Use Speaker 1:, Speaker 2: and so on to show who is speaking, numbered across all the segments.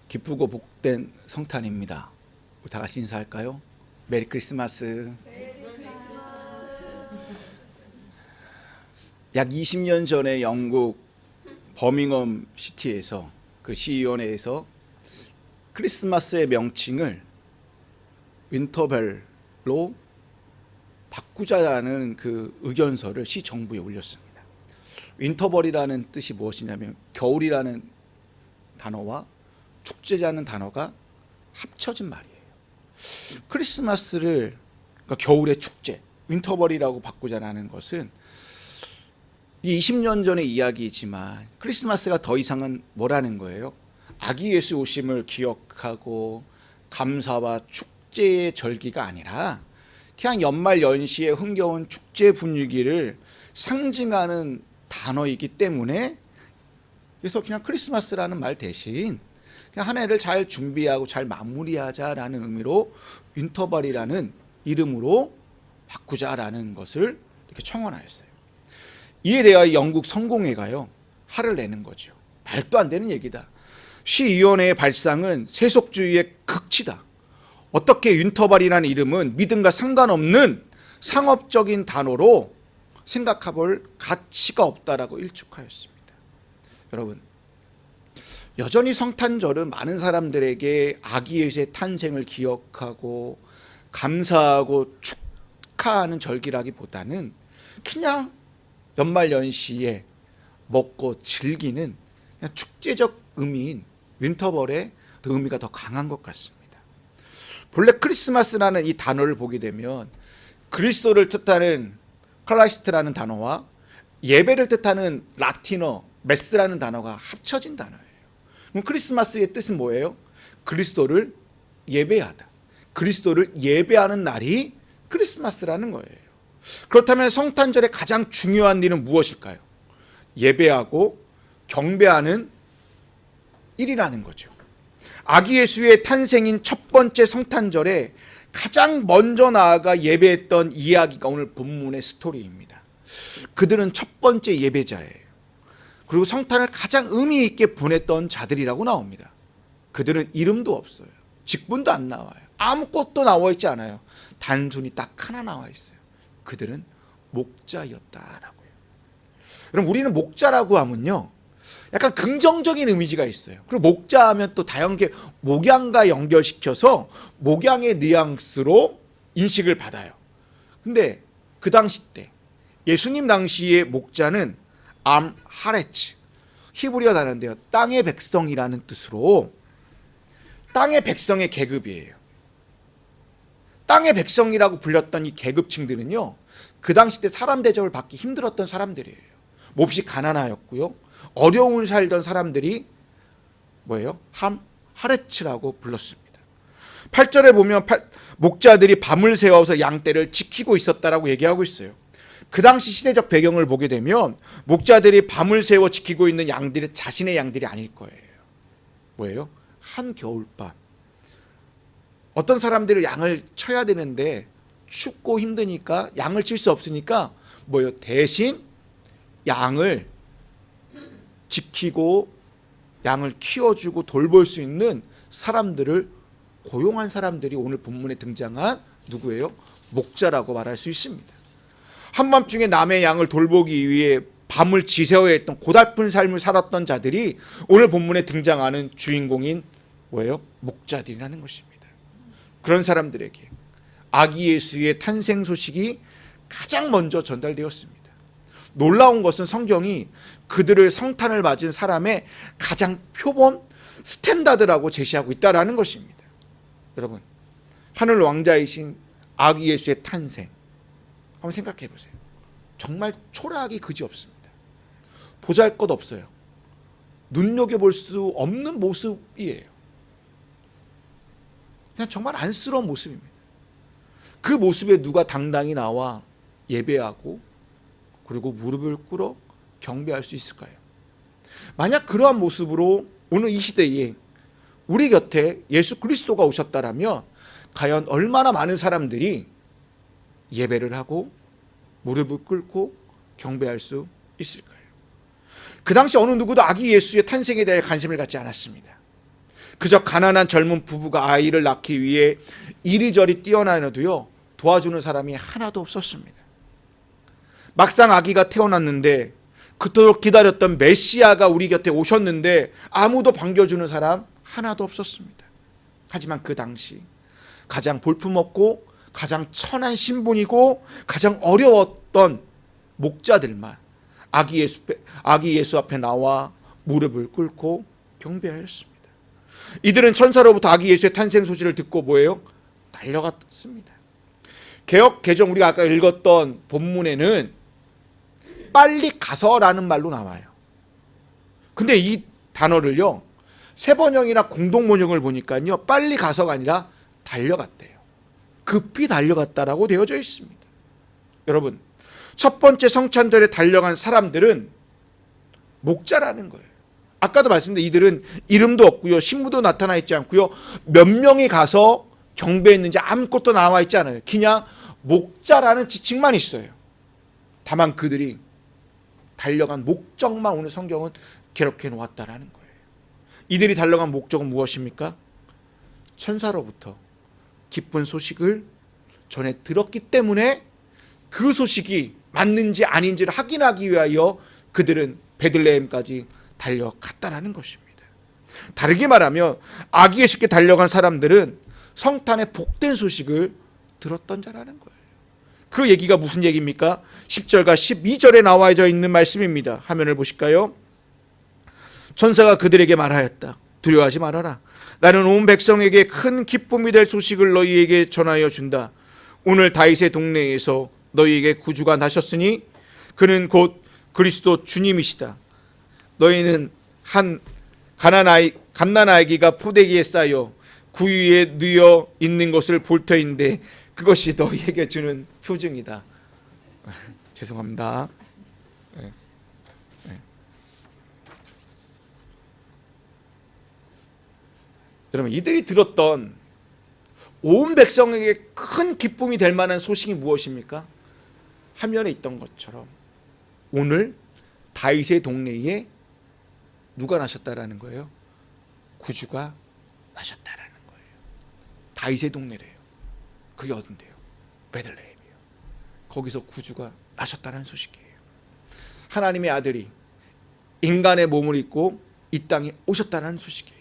Speaker 1: 기쁘고 복된 성탄입니다. 우리 다 같이 인사할까요? 메리 크리스마스. 약 20년 전에 영국 버밍엄 시티에서 그 시의원회에서 크리스마스의 명칭을 윈터벨로 바꾸자라는 그 의견서를 시 정부에 올렸습니다. 윈터벌이라는 뜻이 무엇이냐면 겨울이라는 단어와 축제라는 단어가 합쳐진 말이에요. 크리스마스를 그러니까 겨울의 축제, 윈터벌이라고 바꾸자라는 것은 이 20년 전의 이야기이지만 크리스마스가 더 이상은 뭐라는 거예요? 아기 예수 오심을 기억하고 감사와 축제의 절기가 아니라 그냥 연말 연시에 흥겨운 축제 분위기를 상징하는 단어이기 때문에 그래서 그냥 크리스마스라는 말 대신 그냥 한 해를 잘 준비하고 잘 마무리하자라는 의미로 윈터벌이라는 이름으로 바꾸자라는 것을 이렇게 청원하였어요. 이에 대하여 영국 성공회가요 화를 내는 거죠. 말도 안 되는 얘기다. 시의원회의 발상은 세속주의의 극치다. 어떻게 윈터벌이라는 이름은 믿음과 상관없는 상업적인 단어로 생각해볼 가치가 없다라고 일축하였습니다. 여러분, 여전히 성탄절은 많은 사람들에게 아기 예수의 탄생을 기억하고 감사하고 축하하는 절기라기보다는 그냥 연말연시에 먹고 즐기는 그냥 축제적 의미인 윈터벌의 의미가 더 강한 것 같습니다. 본래 크리스마스라는 이 단어를 보게 되면 그리스도를 뜻하는 크라이스트라는 단어와 예배를 뜻하는 라틴어 메스라는 단어가 합쳐진 단어예요. 그럼 크리스마스의 뜻은 뭐예요? 그리스도를 예배하다. 그리스도를 예배하는 날이 크리스마스라는 거예요. 그렇다면 성탄절의 가장 중요한 일은 무엇일까요? 예배하고 경배하는 일이라는 거죠. 아기 예수의 탄생인 첫 번째 성탄절에 가장 먼저 나아가 예배했던 이야기가 오늘 본문의 스토리입니다. 그들은 첫 번째 예배자예요. 그리고 성탄을 가장 의미 있게 보냈던 자들이라고 나옵니다. 그들은 이름도 없어요. 직분도 안 나와요. 아무것도 나와 있지 않아요. 단순히 딱 하나 나와 있어요. 그들은 목자였다라고요. 그럼 우리는 목자라고 하면요, 약간 긍정적인 이미지가 있어요. 그리고 목자 하면 또 다양하게 목양과 연결시켜서 목양의 뉘앙스로 인식을 받아요. 근데 그 당시 때 예수님 당시의 목자는 암하레츠, 히브리어 단어인데요, 땅의 백성이라는 뜻으로 땅의 백성의 계급이에요. 땅의 백성이라고 불렸던 이 계급층들은요, 그 당시 때 사람 대접을 받기 힘들었던 사람들이에요. 몹시 가난하였고요, 어려움을 살던 사람들이 뭐예요? 하레츠라고 불렀습니다. 8절에 보면 목자들이 밤을 새워서 양떼를 지키고 있었다라고 얘기하고 있어요. 그 당시 시대적 배경을 보게 되면 목자들이 밤을 새워 지키고 있는 양들이 자신의 양들이 아닐 거예요. 뭐예요? 한겨울밤. 어떤 사람들은 양을 쳐야 되는데 춥고 힘드니까 양을 칠 수 없으니까 뭐예요? 대신 양을 지키고 양을 키워주고 돌볼 수 있는 사람들을 고용한 사람들이 오늘 본문에 등장한 누구예요? 목자라고 말할 수 있습니다. 한밤중에 남의 양을 돌보기 위해 밤을 지새워야 했던 고달픈 삶을 살았던 자들이 오늘 본문에 등장하는 주인공인 뭐예요? 목자들이라는 것입니다. 그런 사람들에게 아기 예수의 탄생 소식이 가장 먼저 전달되었습니다. 놀라운 것은 성경이 그들을 성탄을 맞은 사람의 가장 표본 스탠다드라고 제시하고 있다는 것입니다. 여러분, 하늘 왕자이신 아기 예수의 탄생 한번 생각해 보세요. 정말 초라하기 그지없습니다. 보잘것없어요. 눈여겨볼 수 없는 모습이에요. 그냥 정말 안쓰러운 모습입니다. 그 모습에 누가 당당히 나와 예배하고 그리고 무릎을 꿇어 경배할 수 있을까요? 만약 그러한 모습으로 오늘 이 시대에 우리 곁에 예수 그리스도가 오셨다라면 과연 얼마나 많은 사람들이 예배를 하고 무릎을 꿇고 경배할 수 있을까요? 그 당시 어느 누구도 아기 예수의 탄생에 대해 관심을 갖지 않았습니다. 그저 가난한 젊은 부부가 아이를 낳기 위해 이리저리 뛰어나눠도요 도와주는 사람이 하나도 없었습니다. 막상 아기가 태어났는데 그토록 기다렸던 메시아가 우리 곁에 오셨는데 아무도 반겨주는 사람 하나도 없었습니다. 하지만 그 당시 가장 볼품없고 가장 천한 신분이고 가장 어려웠던 목자들만 아기 예수 앞에 나와 무릎을 꿇고 경배하였습니다. 이들은 천사로부터 아기 예수의 탄생 소식을 듣고 뭐예요? 달려갔습니다. 개역 개정 우리가 아까 읽었던 본문에는 빨리 가서라는 말로 나와요. 근데 이 단어를요 세 번역이나 공동 번역을 보니까요 빨리 가서가 아니라 달려갔대요. 급히 달려갔다라고 되어져 있습니다. 여러분, 첫 번째 성찬절에 달려간 사람들은 목자라는 거예요. 아까도 말씀드린 이들은 이름도 없고요 신부도 나타나 있지 않고요 몇 명이 가서 경배했는지 아무것도 나와 있지 않아요. 그냥 목자라는 지칭만 있어요. 다만 그들이 달려간 목적만 오늘 성경은 기록해 놓았다라는 거예요. 이들이 달려간 목적은 무엇입니까? 천사로부터 기쁜 소식을 전해 들었기 때문에 그 소식이 맞는지 아닌지를 확인하기 위하여 그들은 베들레헴까지 달려갔다라는 것입니다. 다르게 말하면 아기 예수께 달려간 사람들은 성탄의 복된 소식을 들었던 자라는 거예요. 그 얘기가 무슨 얘기입니까? 10절과 12절에 나와져 있는 말씀입니다. 화면을 보실까요? 천사가 그들에게 말하였다. 두려워하지 말아라. 나는 온 백성에게 큰 기쁨이 될 소식을 너희에게 전하여 준다. 오늘 다윗의 동네에서 너희에게 구주가 나셨으니 그는 곧 그리스도 주님이시다. 너희는 한 갓난아기가 포대기에 쌓여 구유에 누워 있는 것을 볼 터인데 그것이 너희에게 주는 표징이다. 죄송합니다. 여러분, 이들이 들었던 온 백성에게 큰 기쁨이 될 만한 소식이 무엇입니까? 화면에 있던 것처럼 오늘 다윗의 동네에 누가 나셨다라는 거예요? 구주가 나셨다라는 거예요. 다윗의 동네래요. 그게 어딘데요? 베들레헴이에요. 거기서 구주가 나셨다는 소식이에요. 하나님의 아들이 인간의 몸을 입고 이 땅에 오셨다는 소식이에요.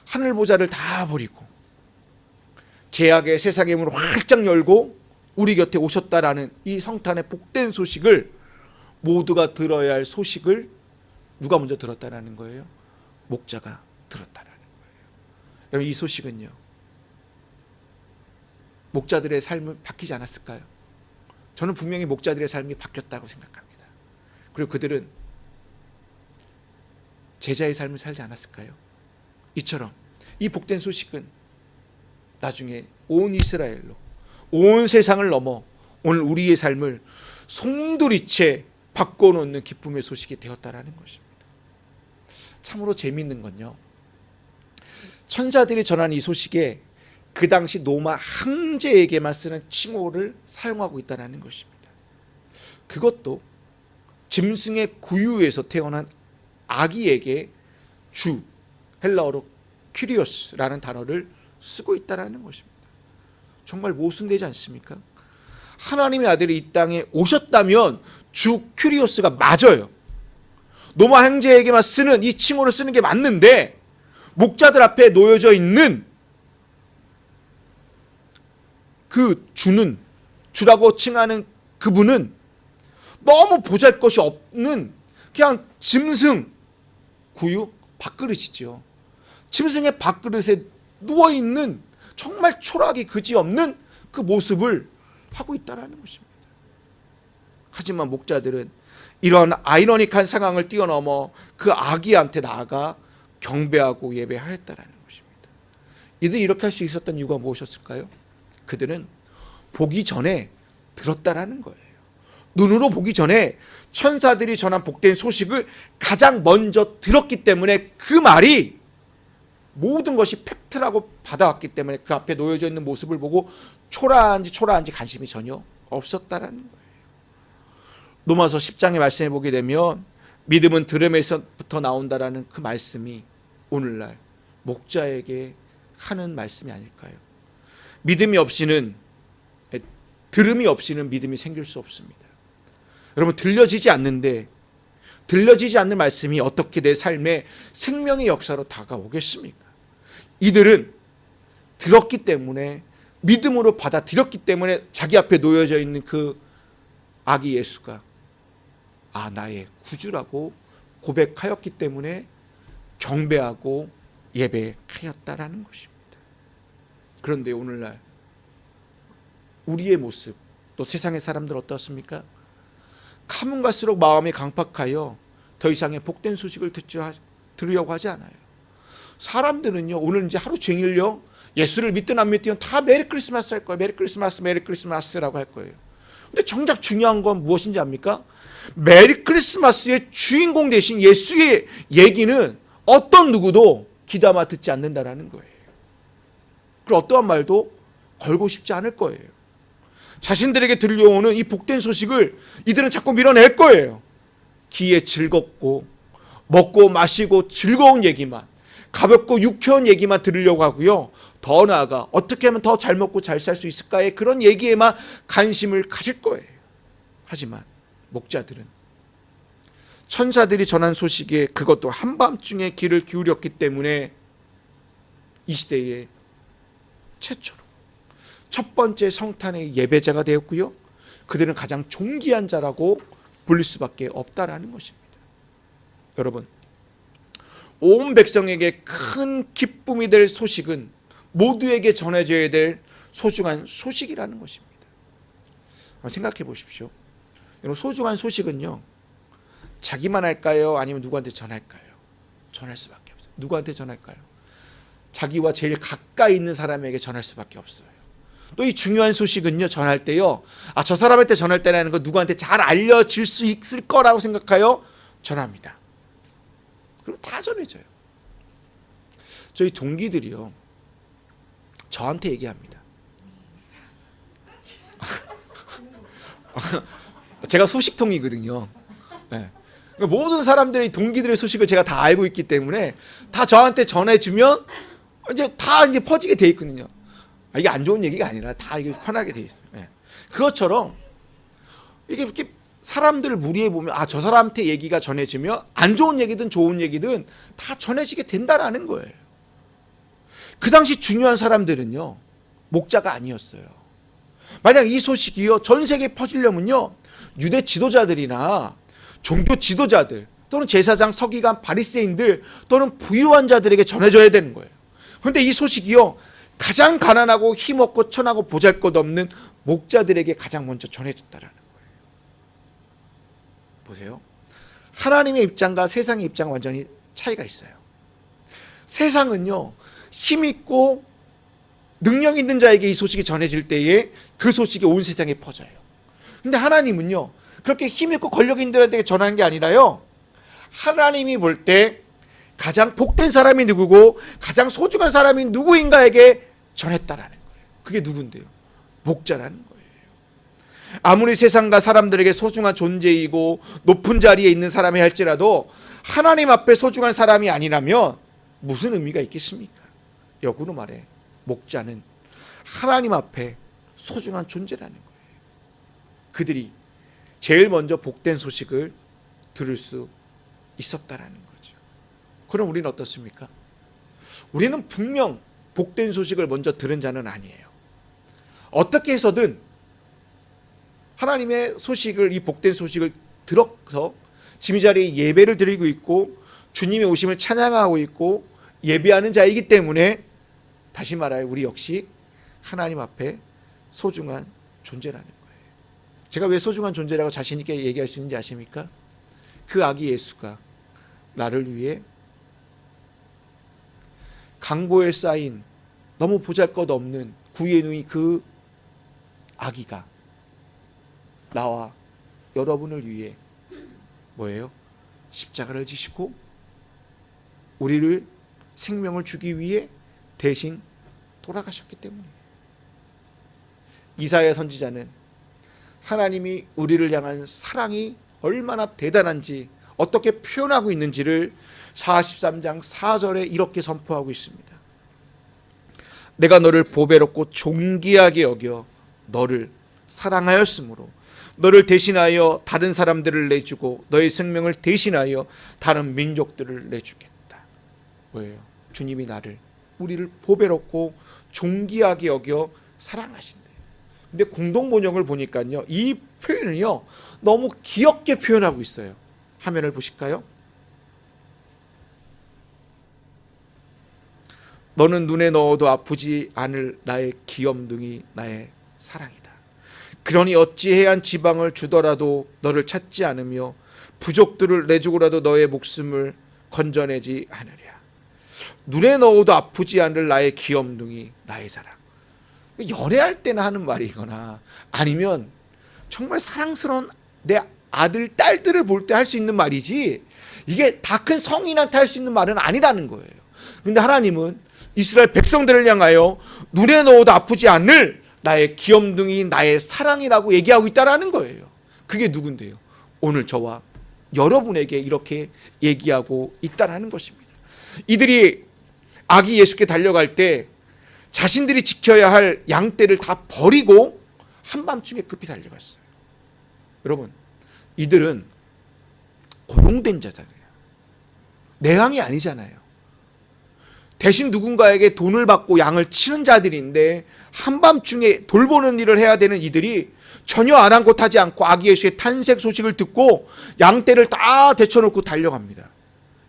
Speaker 1: 하늘 보좌를 다 버리고 제약의 세상의 문을 활짝 열고 우리 곁에 오셨다라는 이 성탄의 복된 소식을 모두가 들어야 할 소식을 누가 먼저 들었다라는 거예요? 목자가 들었다라는 거예요. 여러분, 이 소식은요 목자들의 삶은 바뀌지 않았을까요? 저는 분명히 목자들의 삶이 바뀌었다고 생각합니다. 그리고 그들은 제자의 삶을 살지 않았을까요? 이처럼 이 복된 소식은 나중에 온 이스라엘로 온 세상을 넘어 오늘 우리의 삶을 송두리째 바꿔놓는 기쁨의 소식이 되었다라는 것입니다. 참으로 재미있는 건요 천사들이 전한 이 소식에 그 당시 로마 황제에게만 쓰는 칭호를 사용하고 있다는 것입니다. 그것도 짐승의 구유에서 태어난 아기에게 주, 헬라어로 큐리오스라는 단어를 쓰고 있다는 것입니다. 정말 모순되지 않습니까? 하나님의 아들이 이 땅에 오셨다면 주 큐리오스가 맞아요. 로마 황제에게만 쓰는 이 칭호를 쓰는 게 맞는데 목자들 앞에 놓여져 있는 그 주라고 칭하는 그분은 너무 보잘것이 없는 그냥 짐승 구유 밥그릇이죠. 짐승의 밥그릇에 누워있는 정말 초라하기 그지없는 그 모습을 하고 있다는 것입니다. 하지만 목자들은 이러한 아이러닉한 상황을 뛰어넘어 그 아기한테 나아가 경배하고 예배하였다는 것입니다. 이들이 이렇게 할 수 있었던 이유가 무엇이었을까요? 그들은 보기 전에 들었다라는 거예요. 눈으로 보기 전에 천사들이 전한 복된 소식을 가장 먼저 들었기 때문에 그 말이 모든 것이 팩트라고 받아왔기 때문에 그 앞에 놓여져 있는 모습을 보고 초라한지 관심이 전혀 없었다라는 거예요. 로마서 10장의 말씀에 보게 되면 믿음은 들음에서부터 나온다라는 그 말씀이 오늘날 목자에게 하는 말씀이 아닐까요? 믿음이 없이는, 들음이 없이는 믿음이 생길 수 없습니다. 여러분, 들려지지 않는데, 들려지지 않는 말씀이 어떻게 내 삶에 생명의 역사로 다가오겠습니까? 이들은 들었기 때문에, 믿음으로 받아들였기 때문에 자기 앞에 놓여져 있는 그 아기 예수가 나의 구주라고 고백하였기 때문에 경배하고 예배하였다라는 것입니다. 그런데 오늘날 우리의 모습, 또 세상의 사람들 어떻습니까? 가면 갈수록 마음이 강팍하여 더 이상의 복된 소식을 들으려고 하지 않아요. 사람들은요, 오늘 이제 하루 종일요, 예수를 믿든 안 믿든 다 메리 크리스마스 할 거예요. 메리 크리스마스, 메리 크리스마스라고 할 거예요. 근데 정작 중요한 건 무엇인지 압니까? 메리 크리스마스의 주인공 대신 예수의 얘기는 어떤 누구도 귀담아 듣지 않는다라는 거예요. 그리고 어떠한 말도 걸고 싶지 않을 거예요. 자신들에게 들려오는 이 복된 소식을 이들은 자꾸 밀어낼 거예요. 귀에 즐겁고 먹고 마시고 즐거운 얘기만, 가볍고 유쾌한 얘기만 들으려고 하고요. 더 나아가 어떻게 하면 더 잘 먹고 잘 살 수 있을까의 그런 얘기에만 관심을 가질 거예요. 하지만 목자들은 천사들이 전한 소식에, 그것도 한밤중에 귀를 기울였기 때문에 이 시대에 최초로 첫 번째 성탄의 예배자가 되었고요. 그들은 가장 존귀한 자라고 불릴 수밖에 없다라는 것입니다. 여러분, 온 백성에게 큰 기쁨이 될 소식은 모두에게 전해져야 될 소중한 소식이라는 것입니다. 생각해 보십시오. 여러분, 소중한 소식은요, 자기만 할까요? 아니면 누구한테 전할까요? 전할 수밖에 없어요. 누구한테 전할까요? 자기와 제일 가까이 있는 사람에게 전할 수밖에 없어요. 또 이 중요한 소식은요, 전할 때요, 저 사람한테 전할 때라는 거 누구한테 잘 알려질 수 있을 거라고 생각하여 전합니다. 그리고 다 전해져요. 저희 동기들이요, 저한테 얘기합니다. 제가 소식통이거든요. 네. 모든 사람들이 동기들의 소식을 제가 다 알고 있기 때문에 다 저한테 전해주면 이제 다 이제 퍼지게 돼 있거든요. 이게 안 좋은 얘기가 아니라 다 이게 편하게 돼 있어요. 네. 그것처럼 이게 이렇게 사람들을 무리해 보면 저 사람한테 얘기가 전해지면 안 좋은 얘기든 좋은 얘기든 다 전해지게 된다라는 거예요. 그 당시 중요한 사람들은요, 목자가 아니었어요. 만약 이 소식이요, 전 세계에 퍼지려면요, 유대 지도자들이나 종교 지도자들 또는 제사장, 서기관, 바리새인들 또는 부유한 자들에게 전해져야 되는 거예요. 그런데 이 소식이요, 가장 가난하고 힘없고 천하고 보잘것없는 목자들에게 가장 먼저 전해졌다라는 거예요. 보세요. 하나님의 입장과 세상의 입장은 완전히 차이가 있어요. 세상은요, 힘있고 능력 있는 자에게 이 소식이 전해질 때에 그 소식이 온 세상에 퍼져요. 근데 하나님은요, 그렇게 힘있고 권력 있는 자들에게 전하는 게 아니라요, 하나님이 볼 때 가장 복된 사람이 누구고 가장 소중한 사람이 누구인가에게 전했다라는 거예요. 그게 누군데요? 목자라는 거예요. 아무리 세상과 사람들에게 소중한 존재이고 높은 자리에 있는 사람이 할지라도 하나님 앞에 소중한 사람이 아니라면 무슨 의미가 있겠습니까? 역으로 말해 목자는 하나님 앞에 소중한 존재라는 거예요. 그들이 제일 먼저 복된 소식을 들을 수 있었다라는 거죠. 그럼 우리는 어떻습니까? 우리는 분명 복된 소식을 먼저 들은 자는 아니에요. 어떻게 해서든 하나님의 소식을, 이 복된 소식을 들어서 지금 이 자리에 예배를 드리고 있고 주님의 오심을 찬양하고 있고 예배하는 자이기 때문에, 다시 말하여 우리 역시 하나님 앞에 소중한 존재라는 거예요. 제가 왜 소중한 존재라고 자신 있게 얘기할 수 있는지 아십니까? 그 아기 예수가 나를 위해 강보에 쌓인 너무 보잘것없는 구유에 누인 그 아기가 나와 여러분을 위해 뭐예요? 십자가를 지시고 우리를 생명을 주기 위해 대신 돌아가셨기 때문이에요. 이사야 선지자는 하나님이 우리를 향한 사랑이 얼마나 대단한지, 어떻게 표현하고 있는지를 43장 4절에 이렇게 선포하고 있습니다. 내가 너를 보배롭고 존귀하게 여겨 너를 사랑하였으므로 너를 대신하여 다른 사람들을 내주고 너의 생명을 대신하여 다른 민족들을 내주겠다. 뭐예요? 주님이 우리를 보배롭고 존귀하게 여겨 사랑하신대. 근데 공동 번역을 보니까요, 이 표현은요 너무 귀엽게 표현하고 있어요. 화면을 보실까요? 너는 눈에 넣어도 아프지 않을 나의 귀염둥이 나의 사랑이다. 그러니 어찌 해안 지방을 주더라도 너를 찾지 않으며 부족들을 내주고라도 너의 목숨을 건져내지 않으랴. 눈에 넣어도 아프지 않을 나의 귀염둥이 나의 사랑. 연애할 때나 하는 말이거나 아니면 정말 사랑스러운 내 아들 딸들을 볼 때 할 수 있는 말이지, 이게 다 큰 성인한테 할 수 있는 말은 아니라는 거예요. 근데 하나님은 이스라엘 백성들을 향하여 눈에 넣어도 아프지 않을 나의 귀염둥이 나의 사랑이라고 얘기하고 있다라는 거예요. 그게 누군데요? 오늘 저와 여러분에게 이렇게 얘기하고 있다라는 것입니다. 이들이 아기 예수께 달려갈 때 자신들이 지켜야 할 양떼를 다 버리고 한밤중에 급히 달려갔어요. 여러분, 이들은 고용된 자잖아요. 내양이 아니잖아요. 대신 누군가에게 돈을 받고 양을 치는 자들인데 한밤중에 돌보는 일을 해야 되는 이들이 전혀 아랑곳하지 않고 아기 예수의 탄생 소식을 듣고 양떼를 다 데쳐놓고 달려갑니다.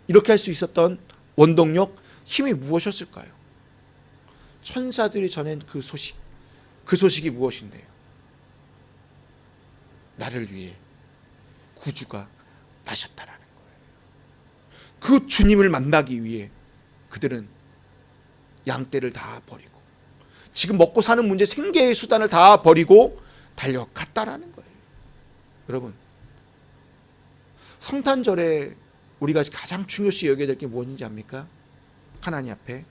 Speaker 1: 이렇게 할 수 있었던 원동력, 힘이 무엇이었을까요? 천사들이 전한 그 소식이 무엇인데요? 나를 위해 구주가 나셨다라는 거예요. 그 주님을 만나기 위해 그들은 양떼를 다 버리고 지금 먹고 사는 문제, 생계의 수단을 다 버리고 달려갔다라는 거예요. 여러분, 성탄절에 우리가 가장 중요시 여겨야 될 게 무엇인지 압니까? 하나님 앞에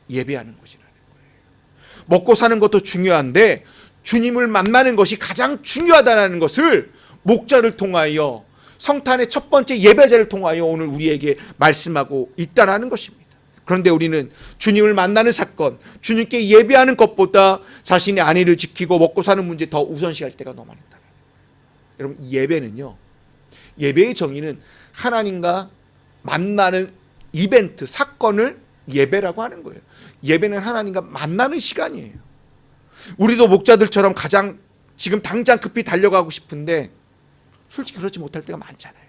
Speaker 1: 예배하는 것이라는 거예요. 먹고 사는 것도 중요한데 주님을 만나는 것이 가장 중요하다는 것을 목자를 통하여, 성탄의 첫 번째 예배자를 통하여 오늘 우리에게 말씀하고 있다는 것입니다. 그런데 우리는 주님을 만나는 사건, 주님께 예배하는 것보다 자신의 안위를 지키고 먹고 사는 문제 더 우선시할 때가 너무 많다. 여러분, 예배는요, 예배의 정의는 하나님과 만나는 이벤트, 사건을 예배라고 하는 거예요. 예배는 하나님과 만나는 시간이에요. 우리도 목자들처럼 가장 지금 당장 급히 달려가고 싶은데 솔직히 그렇지 못할 때가 많잖아요.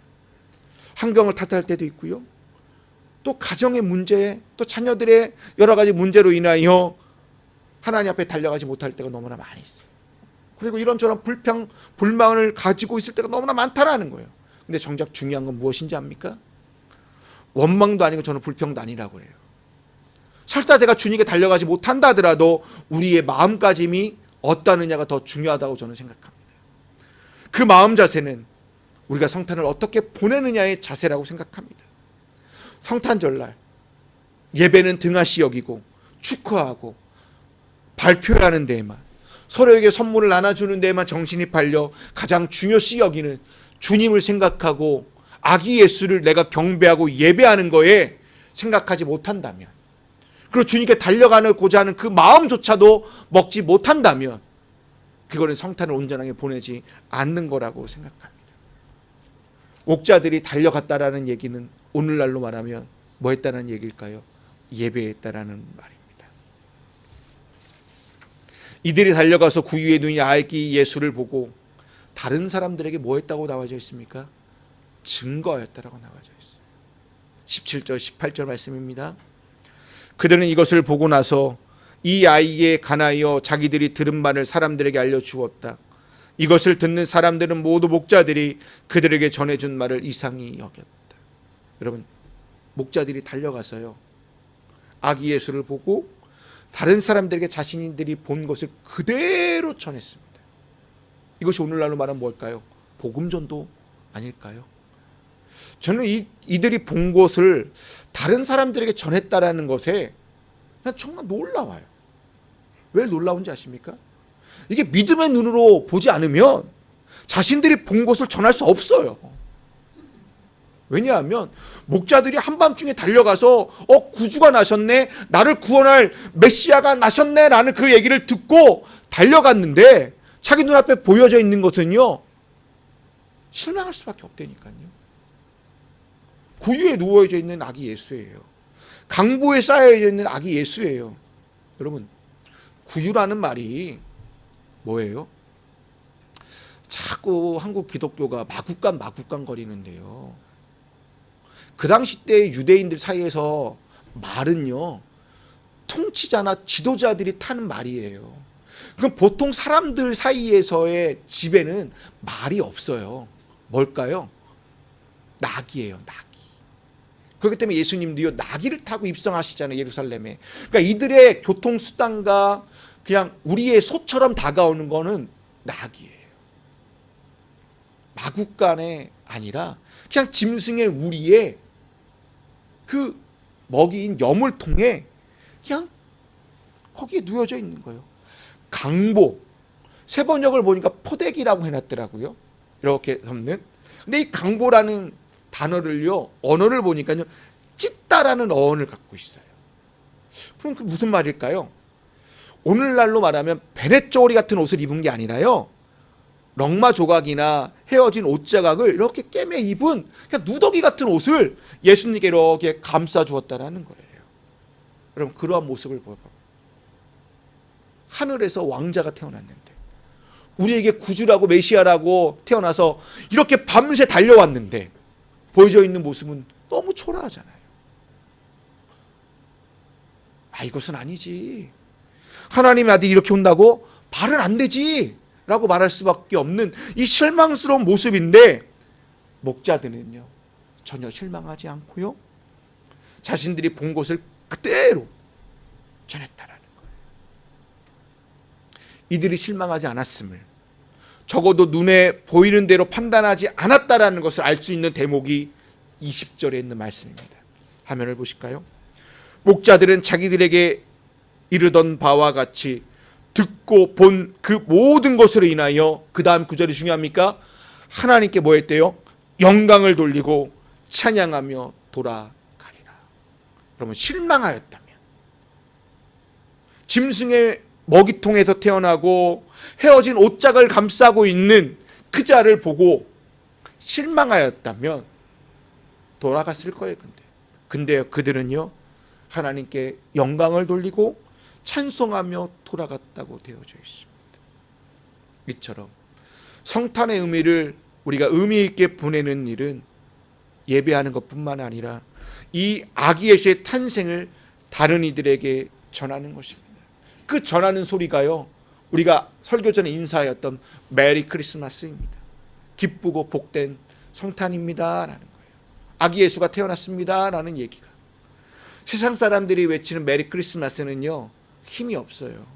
Speaker 1: 환경을 탓할 때도 있고요. 또 가정의 문제, 또 자녀들의 여러 가지 문제로 인하여 하나님 앞에 달려가지 못할 때가 너무나 많이 있어요. 그리고 이런저런 불만을 가지고 있을 때가 너무나 많다라는 거예요. 근데 정작 중요한 건 무엇인지 압니까? 원망도 아니고 저는 불평도 아니라고 해요. 설사 내가 주님께 달려가지 못한다 하더라도 우리의 마음가짐이 어떠느냐가 더 중요하다고 저는 생각합니다. 그 마음 자세는 우리가 성탄을 어떻게 보내느냐의 자세라고 생각합니다. 성탄절날 예배는 등하시 여기고 축하하고 발표하는 데에만, 서로에게 선물을 나눠주는 데에만 정신이 팔려 가장 중요시 여기는 주님을 생각하고 아기 예수를 내가 경배하고 예배하는 거에 생각하지 못한다면, 그리고 주님께 달려가고자 하는 그 마음조차도 먹지 못한다면 그거는 성탄을 온전하게 보내지 않는 거라고 생각합니다. 목자들이 달려갔다라는 얘기는 오늘날로 말하면 뭐 했다는 얘기일까요? 예배했다라는 말입니다. 이들이 달려가서 구유의 눈이 아기 예수를 보고 다른 사람들에게 뭐 했다고 나와져 있습니까? 증거하였다라고 나와져 있어요. 17절 18절 말씀입니다. 그들은 이것을 보고 나서 이 아이에 관하여 자기들이 들은 말을 사람들에게 알려주었다. 이것을 듣는 사람들은 모두 목자들이 그들에게 전해준 말을 이상히 여겼다. 여러분, 목자들이 달려가서요, 아기 예수를 보고 다른 사람들에게 자신들이 본 것을 그대로 전했습니다. 이것이 오늘날로 말하면 뭘까요? 복음전도 아닐까요? 저는 이들이 본 것을 다른 사람들에게 전했다라는 것에 그냥 정말 놀라워요. 왜 놀라운지 아십니까? 이게 믿음의 눈으로 보지 않으면 자신들이 본 것을 전할 수 없어요. 왜냐하면 목자들이 한밤중에 달려가서 구주가 나셨네, 나를 구원할 메시아가 나셨네 라는 그 얘기를 듣고 달려갔는데 자기 눈앞에 보여져 있는 것은요, 실망할 수밖에 없다니까요. 구유에 누워져 있는 아기 예수예요. 강보에 쌓여져 있는 아기 예수예요. 여러분, 구유라는 말이 뭐예요? 자꾸 한국 기독교가 마구간 거리는데요. 그 당시 때 유대인들 사이에서 말은요, 통치자나 지도자들이 타는 말이에요. 그럼 보통 사람들 사이에서의 집에는 말이 없어요. 뭘까요? 나귀예요, 나귀. 그렇기 때문에 예수님도요, 나귀를 타고 입성하시잖아요, 예루살렘에. 그러니까 이들의 교통수단과 그냥 우리의 소처럼 다가오는 거는 나귀예요. 마구간에 아니라 그냥 짐승의 우리의 그 먹이인 여물통에 그냥 거기에 누워져 있는 거예요. 강보, 세번역을 보니까 포대기라고 해놨더라고요. 이렇게 덮는. 근데 이 강보라는 단어를요, 언어를 보니까요, 찢다라는 어원을 갖고 있어요. 그럼 그 무슨 말일까요? 오늘날로 말하면 베넷저고리 같은 옷을 입은 게 아니라요, 럭마 조각이나 헤어진 옷자각을 이렇게 꿰매 입은 그냥 누더기 같은 옷을 예수님께 이렇게 감싸 주었다라는 거예요. 여러분, 그러한 모습을 보여. 하늘에서 왕자가 태어났는데, 우리에게 구주라고 메시아라고 태어나서 이렇게 밤새 달려왔는데 보여져 있는 모습은 너무 초라하잖아요. 이것은 아니지. 하나님의 아들이 이렇게 온다고? 말은 안 되지 라고 말할 수밖에 없는 이 실망스러운 모습인데, 목자들은요, 전혀 실망하지 않고요, 자신들이 본 것을 그대로 전했다라는 거예요. 이들이 실망하지 않았음을, 적어도 눈에 보이는 대로 판단하지 않았다라는 것을 알 수 있는 대목이 20절에 있는 말씀입니다. 화면을 보실까요? 목자들은 자기들에게 이르던 바와 같이 듣고 본 그 모든 것으로 인하여, 그 다음 구절이 중요합니까? 하나님께 뭐 했대요? 영광을 돌리고 찬양하며 돌아가리라. 그러면 실망하였다면, 짐승의 먹이통에서 태어나고 헤어진 옷짝을 감싸고 있는 그 자를 보고 실망하였다면 돌아갔을 거예요. 근데요, 그들은요, 하나님께 영광을 돌리고 찬송하며 돌아갔다고 되어져 있습니다. 이처럼 성탄의 의미를 우리가 의미 있게 보내는 일은 예배하는 것뿐만 아니라 이 아기 예수의 탄생을 다른 이들에게 전하는 것입니다. 그 전하는 소리가요, 우리가 설교 전에 인사하였던 메리 크리스마스입니다. 기쁘고 복된 성탄입니다 라는 거예요. 아기 예수가 태어났습니다 라는 얘기가. 세상 사람들이 외치는 메리 크리스마스는요, 힘이 없어요.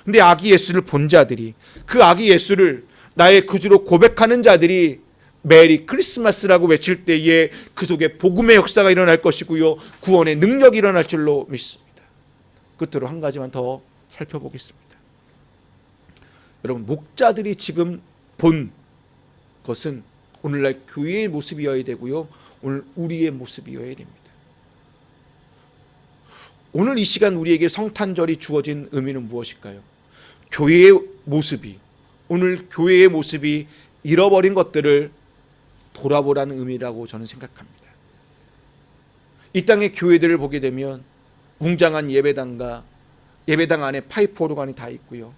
Speaker 1: 근데 아기 예수를 본 자들이, 그 아기 예수를 나의 구주로 고백하는 자들이 메리 크리스마스라고 외칠 때에 그 속에 복음의 역사가 일어날 것이고요, 구원의 능력이 일어날 줄로 믿습니다. 끝으로 한 가지만 더 살펴보겠습니다. 여러분, 목자들이 지금 본 것은 오늘날 교회의 모습이어야 되고요, 오늘 우리의 모습이어야 됩니다. 오늘 이 시간 우리에게 성탄절이 주어진 의미는 무엇일까요? 교회의 모습이, 오늘 교회의 모습이 잃어버린 것들을 돌아보라는 의미라고 저는 생각합니다. 이 땅의 교회들을 보게 되면 웅장한 예배당과 예배당 안에 파이프 오르간이 다 있고요,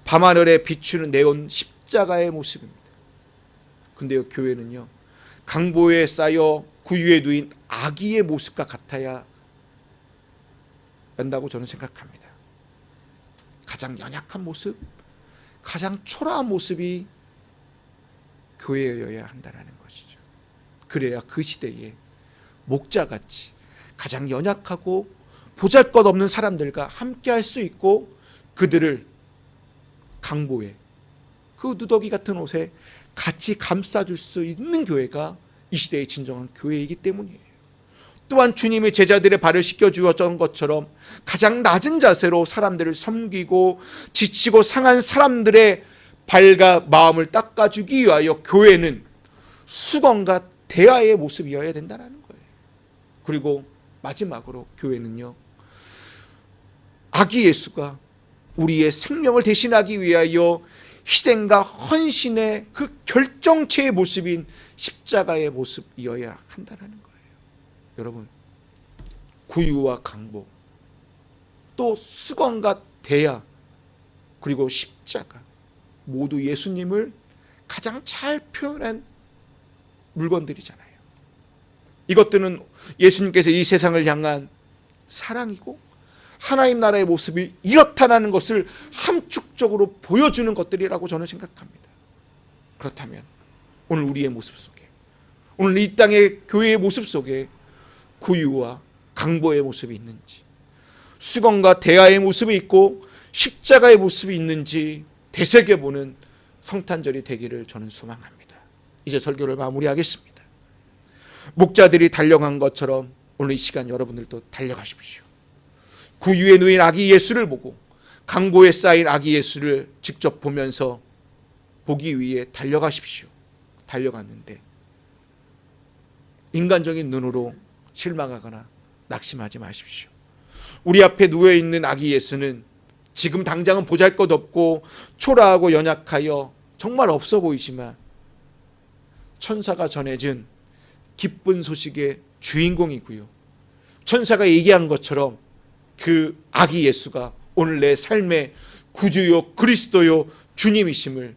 Speaker 1: 밤하늘에 비추는 네온 십자가의 모습입니다. 근데요, 교회는요, 강보에 쌓여 구유에 누인 아기의 모습과 같아야 한다고 저는 생각합니다. 가장 연약한 모습, 가장 초라한 모습이 교회여야 한다는 것이죠. 그래야 그 시대에 목자같이 가장 연약하고 보잘것없는 사람들과 함께할 수 있고, 그들을 강보에, 그 누더기 같은 옷에 같이 감싸줄 수 있는 교회가 이 시대의 진정한 교회이기 때문이에요. 또한 주님이 제자들의 발을 씻겨주었던 것처럼 가장 낮은 자세로 사람들을 섬기고 지치고 상한 사람들의 발과 마음을 닦아주기 위하여 교회는 수건과 대하의 모습이어야 된다는 거예요. 그리고 마지막으로 교회는요, 아기 예수가 우리의 생명을 대신하기 위하여 희생과 헌신의 그 결정체의 모습인 십자가의 모습이어야 한다는 거예요. 여러분, 구유와 강보, 또 수건과 대야, 그리고 십자가, 모두 예수님을 가장 잘 표현한 물건들이잖아요. 이것들은 예수님께서 이 세상을 향한 사랑이고 하나님 나라의 모습이 이렇다는 것을 함축적으로 보여주는 것들이라고 저는 생각합니다. 그렇다면 오늘 우리의 모습 속에, 오늘 이 땅의 교회의 모습 속에 구유와 강보의 모습이 있는지, 수건과 대야의 모습이 있고 십자가의 모습이 있는지 되새겨보는 성탄절이 되기를 저는 소망합니다. 이제 설교를 마무리하겠습니다. 목자들이 달려간 것처럼 오늘 이 시간 여러분들도 달려가십시오. 구유에 누인 아기 예수를 보고 강보에 쌓인 아기 예수를 직접 보면서 보기 위해 달려가십시오. 달려갔는데 인간적인 눈으로 실망하거나 낙심하지 마십시오. 우리 앞에 누워있는 아기 예수는 지금 당장은 보잘것없고 초라하고 연약하여 정말 없어 보이지만 천사가 전해준 기쁜 소식의 주인공이고요, 천사가 얘기한 것처럼 그 아기 예수가 오늘 내 삶의 구주요 그리스도요 주님이심을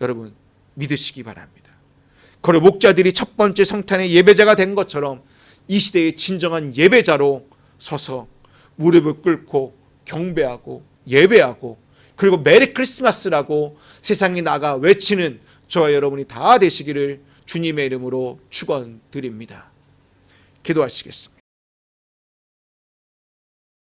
Speaker 1: 여러분 믿으시기 바랍니다. 그리고 목자들이 첫 번째 성탄의 예배자가 된 것처럼 이 시대의 진정한 예배자로 서서 무릎을 꿇고 경배하고 예배하고, 그리고 메리 크리스마스라고 세상에 나가 외치는 저와 여러분이 다 되시기를 주님의 이름으로 축원드립니다. 기도하시겠습니다.